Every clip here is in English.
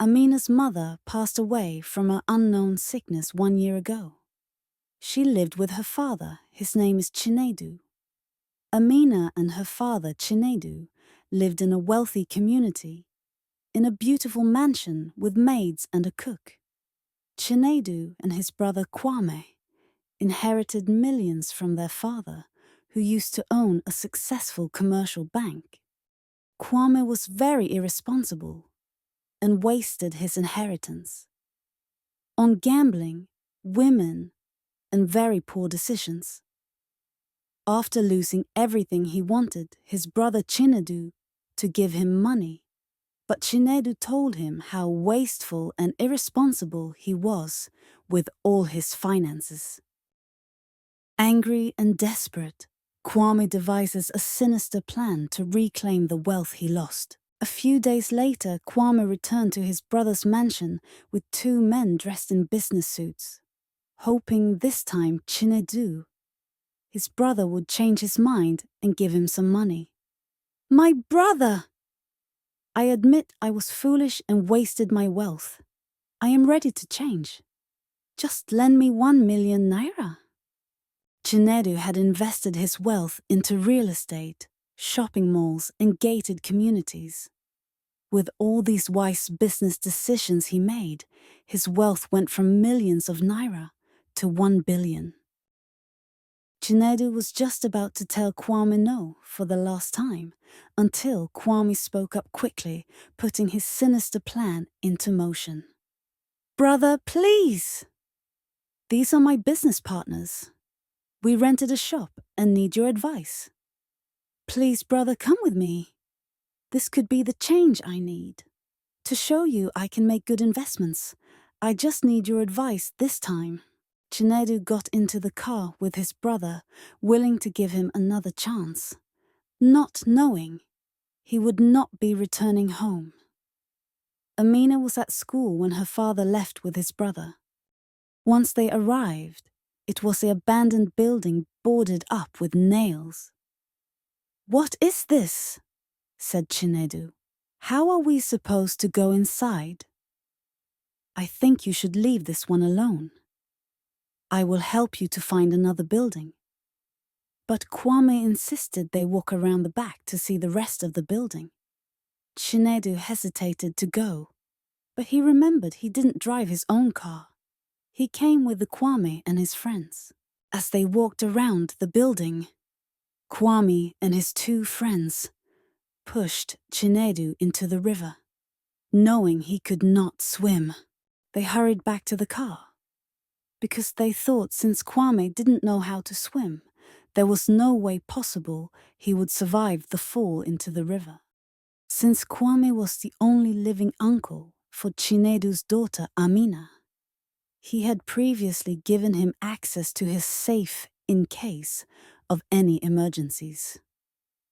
Amina's mother passed away from an unknown sickness 1 year ago. She lived with her father, his name is Chinedu. Amina and her father, Chinedu, lived in a wealthy community, in a beautiful mansion with maids and a cook. Chinedu and his brother Kwame inherited millions from their father, who used to own a successful commercial bank. Kwame was very irresponsible and wasted his inheritance on gambling, women, and very poor decisions. After losing everything he wanted his brother Chinedu to give him money, but Chinedu told him how wasteful and irresponsible he was with all his finances. Angry and desperate, Kwame devises a sinister plan to reclaim the wealth he lost. A few days later, Kwame returned to his brother's mansion with 2 men dressed in business suits, hoping this time Chinedu, his brother, would change his mind and give him some money. "My brother! I admit I was foolish and wasted my wealth. I am ready to change. Just lend me 1 million naira." Chinedu had invested his wealth into real estate, shopping malls, and gated communities. With all these wise business decisions he made, his wealth went from millions of naira to 1 billion. Chinedu was just about to tell Kwame no for the last time, until Kwame spoke up quickly, putting his sinister plan into motion. "Brother, please! These are my business partners. We rented a shop and need your advice. Please, brother, come with me. This could be the change I need. To show you I can make good investments, I just need your advice this time." Chinedu got into the car with his brother, willing to give him another chance, not knowing he would not be returning home. Amina was at school when her father left with his brother. Once they arrived, it was the abandoned building boarded up with nails. "What is this?" said Chinedu. "How are we supposed to go inside?" "I think you should leave this one alone. I will help you to find another building." But Kwame insisted they walk around the back to see the rest of the building. Chinedu hesitated to go, but he remembered he didn't drive his own car. He came with the Kwame and his friends. As they walked around the building, Kwame and his 2 friends pushed Chinedu into the river. Knowing he could not swim, they hurried back to the car, because they thought since Kwame didn't know how to swim, there was no way possible he would survive the fall into the river. Since Kwame was the only living uncle for Chinedu's daughter Amina, he had previously given him access to his safe in case of any emergencies.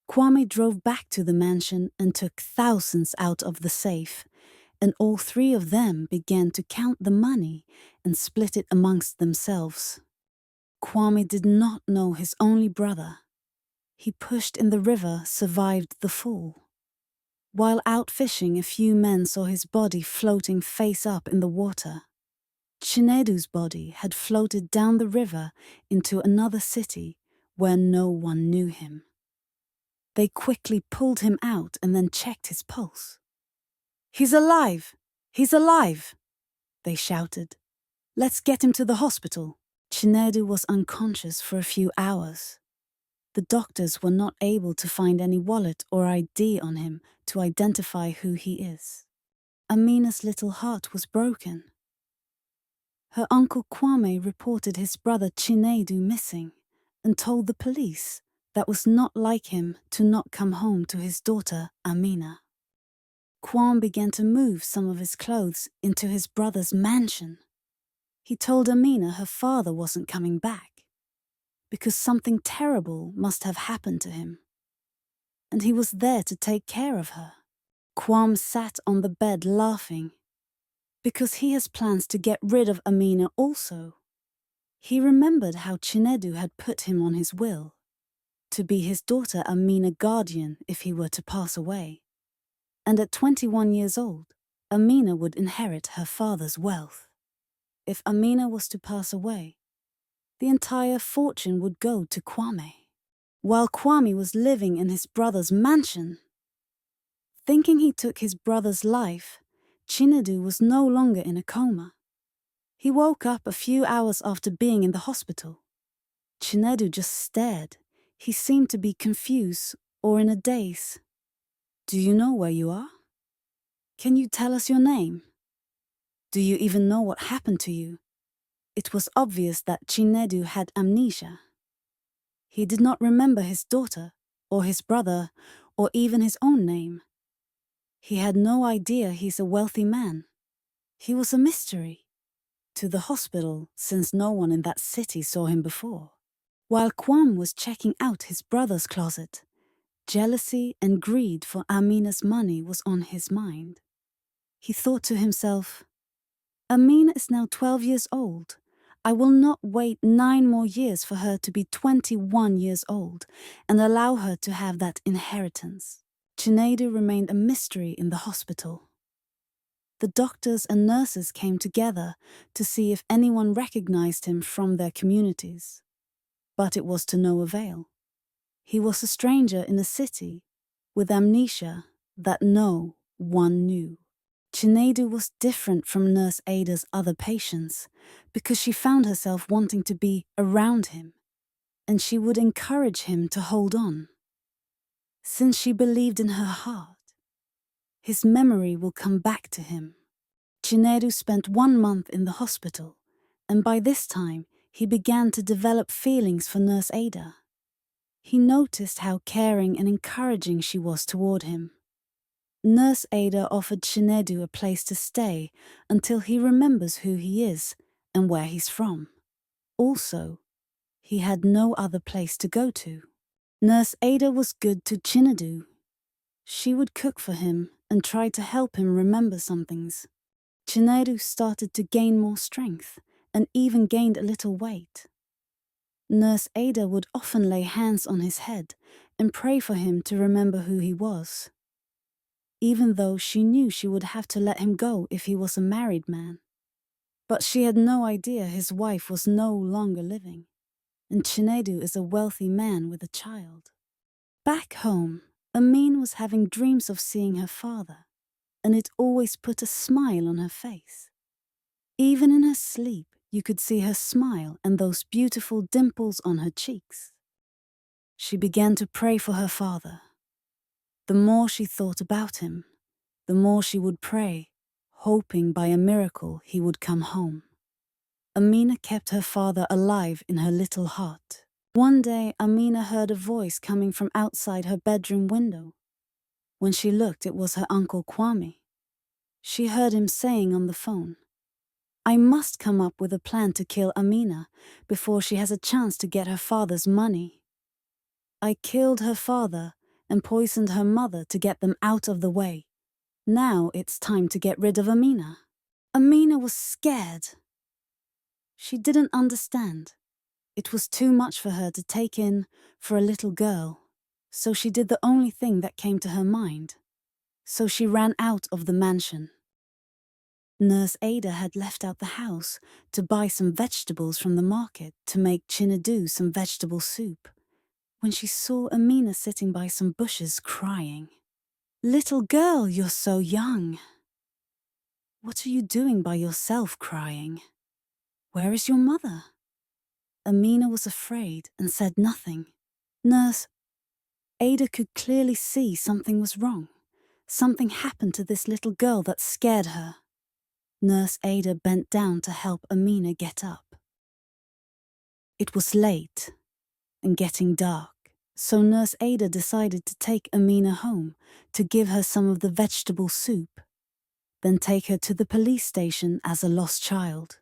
Kwame drove back to the mansion and took thousands out of the safe, and all 3 of them began to count the money and split it amongst themselves. Kwame did not know his only brother. He pushed in the river, survived the fall. While out fishing, a few men saw his body floating face up in the water. Chinedu's body had floated down the river into another city where no one knew him. They quickly pulled him out and then checked his pulse. "He's alive! He's alive!" they shouted. "Let's get him to the hospital." Chinedu was unconscious for a few hours. The doctors were not able to find any wallet or ID on him to identify who he is. Amina's little heart was broken. Her uncle Kwame reported his brother Chinedu missing and told the police that was not like him to not come home to his daughter Amina. Kwame began to move some of his clothes into his brother's mansion. He told Amina her father wasn't coming back, because something terrible must have happened to him, and he was there to take care of her. Kwame sat on the bed laughing, because he has plans to get rid of Amina also. He remembered how Chinedu had put him on his will, to be his daughter Amina guardian if he were to pass away. And at 21 years old, Amina would inherit her father's wealth. If Amina was to pass away, the entire fortune would go to Kwame. While Kwame was living in his brother's mansion, thinking he took his brother's life, Chinedu was no longer in a coma. He woke up a few hours after being in the hospital. Chinedu just stared. He seemed to be confused or in a daze. Do you know where you are? Can you tell us your name? Do you even know what happened to you? It was obvious that Chinedu had amnesia. He did not remember his daughter, or his brother, or even his own name. He had no idea he's a wealthy man. He was a mystery to the hospital, since no one in that city saw him before. While Kwam was checking out his brother's closet, jealousy and greed for Amina's money was on his mind. He thought to himself, Amina is now 12 years old. I will not wait 9 more years for her to be 21 years old and allow her to have that inheritance. Chinedu remained a mystery in the hospital. The doctors and nurses came together to see if anyone recognized him from their communities. But it was to no avail. He was a stranger in a city with amnesia that no one knew. Chinedu was different from Nurse Ada's other patients because she found herself wanting to be around him, and she would encourage him to hold on. Since she believed in her heart, his memory will come back to him. Chinedu spent 1 month in the hospital, and by this time he began to develop feelings for Nurse Ada. He noticed how caring and encouraging she was toward him. Nurse Ada offered Chinedu a place to stay until he remembers who he is and where he's from. Also, he had no other place to go to. Nurse Ada was good to Chinedu. She would cook for him and try to help him remember some things. Chinedu started to gain more strength and even gained a little weight. Nurse Ada would often lay hands on his head and pray for him to remember who he was, even though she knew she would have to let him go if he was a married man. But she had no idea his wife was no longer living, and Chinedu is a wealthy man with a child. Back home, Amin was having dreams of seeing her father, and it always put a smile on her face. Even in her sleep, you could see her smile and those beautiful dimples on her cheeks. She began to pray for her father. The more she thought about him, the more she would pray, hoping by a miracle he would come home. Amina kept her father alive in her little heart. One day, Amina heard a voice coming from outside her bedroom window. When she looked, it was her uncle Kwame. She heard him saying on the phone, I must come up with a plan to kill Amina before she has a chance to get her father's money. I killed her father and poisoned her mother to get them out of the way. Now it's time to get rid of Amina. Amina was scared. She didn't understand. It was too much for her to take in for a little girl, so she did the only thing that came to her mind. So she ran out of the mansion. Nurse Ada had left out the house to buy some vegetables from the market to make Chinedu some vegetable soup, when she saw Amina sitting by some bushes crying. Little girl, you're so young. What are you doing by yourself crying? Where is your mother? Amina was afraid and said nothing. Nurse Ada could clearly see something was wrong. Something happened to this little girl that scared her. Nurse Ada bent down to help Amina get up. It was late and getting dark, so Nurse Ada decided to take Amina home to give her some of the vegetable soup, then take her to the police station as a lost child.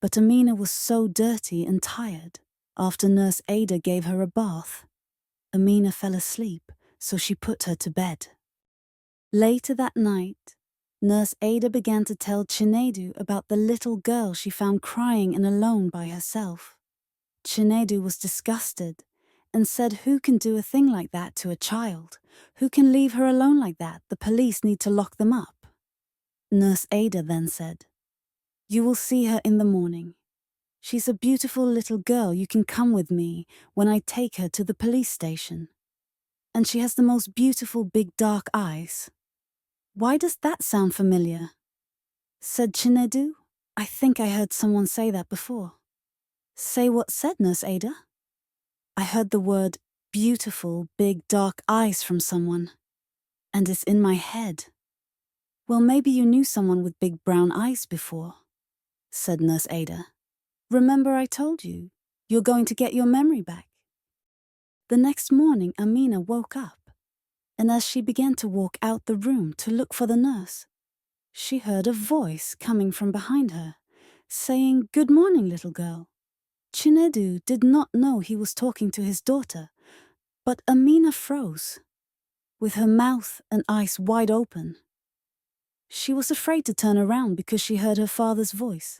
But Amina was so dirty and tired. After Nurse Ada gave her a bath, Amina fell asleep, so she put her to bed. Later that night, Nurse Ada began to tell Chinedu about the little girl she found crying and alone by herself. Chinedu was disgusted and said, who can do a thing like that to a child? Who can leave her alone like that? The police need to lock them up. Nurse Ada then said, "You will see her in the morning. She's a beautiful little girl. You can come with me when I take her to the police station. And she has the most beautiful big dark eyes." "Why does that sound familiar?" said Chinedu. "I think I heard someone say that before." "Say what?" said Nurse Ada. "I heard the word beautiful big dark eyes from someone, and it's in my head." "Well, maybe you knew someone with big brown eyes before," said Nurse Ada. "Remember I told you, you're going to get your memory back." The next morning Amina woke up, and as she began to walk out the room to look for the nurse, she heard a voice coming from behind her, saying, "Good morning, little girl." Chinedu did not know he was talking to his daughter, but Amina froze, with her mouth and eyes wide open. She was afraid to turn around because she heard her father's voice.